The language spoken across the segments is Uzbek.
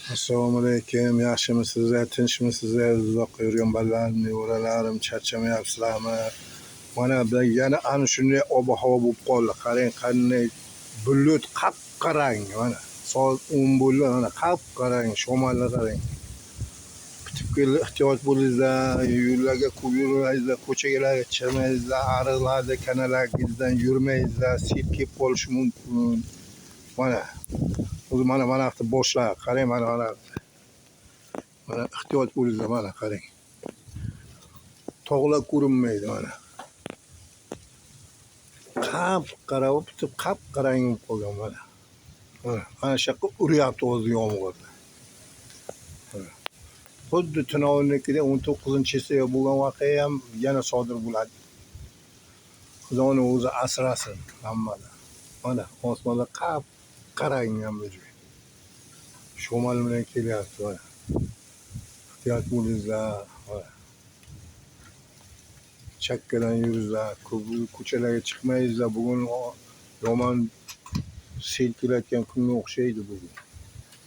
Assalomu alaykum, yaxshimisizlar, tinchmisizlar, uzoqqa yurgan bolalarim, nevaralarim, charchamayapsizlarmi? Mana yana ana shunday ob-havo bo'lib qoldi. Qarang, qanday bulut qap-qarang, mana soat 10 bo'ldi, mana qap-qarang, shamolni qarang. Bitib keldi, ehtiyot bo'linglar, yo'llarga ko'p yurmanglar, ko'chalarga chiqmanglar, ariqlarda, kanallardan yurmanglar, sel kelib qolishi mumkin. Mana o'zi mana yoqda boshlar, qarang, mana mana ehtiyot bo'linglar, mana qarang. Tog'lar ko'rinmaydi, mana. Qap-qara bitib qap-qarang bo'lib qolgan, mana. Mana shu yoqqa uryapti o'zi yomg'ir. Xuddi tunovnikida 19-chisiga bo'lgan voqea ham yana sodir bo'ladi. Xudoning o'zi asrasin hammani. Mana osmonlar qap-qarang ham o'zi. Shamol bilan kelyapti, mana. Ehtiyot bo'linglar, mana. Chakkadan yuringlar, ko'chalarga chiqmanglar. Bugun yomon sel kelayotgan kunga o'xshaydi bugun.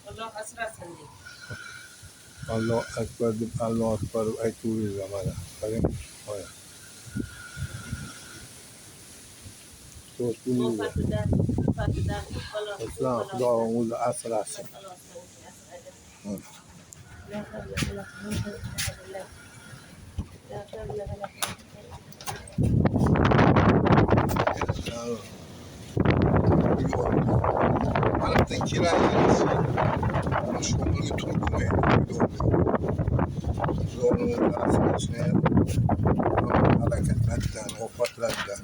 Alloh asrasin deb. Alloh akbar deb Alloh akbar aytaveringlar, mana. Qarang, mana. Fatidan Islom Xudo o'zi asrasin. Mana bizdan kelayapmiz. Mana shu yerga turib qo'ymaydi. Zo'rni asrashni harakatlardan, ofatlardan,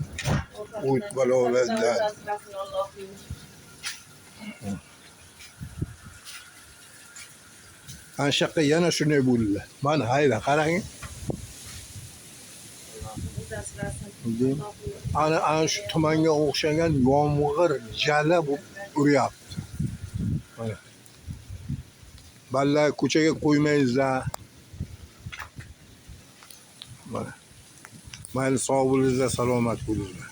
o'yt balolardan. Ana shu yoqqa yana shunday bo'ldi. Mana hayda qarang. Ana shu tumanga o'xshagan yomg'ir jala bo'lib uryapti. Mana. Ballar ko'chaga qo'ymanglar. Mana. Mayli, sog' bo'linglar, salomat bo'linglar.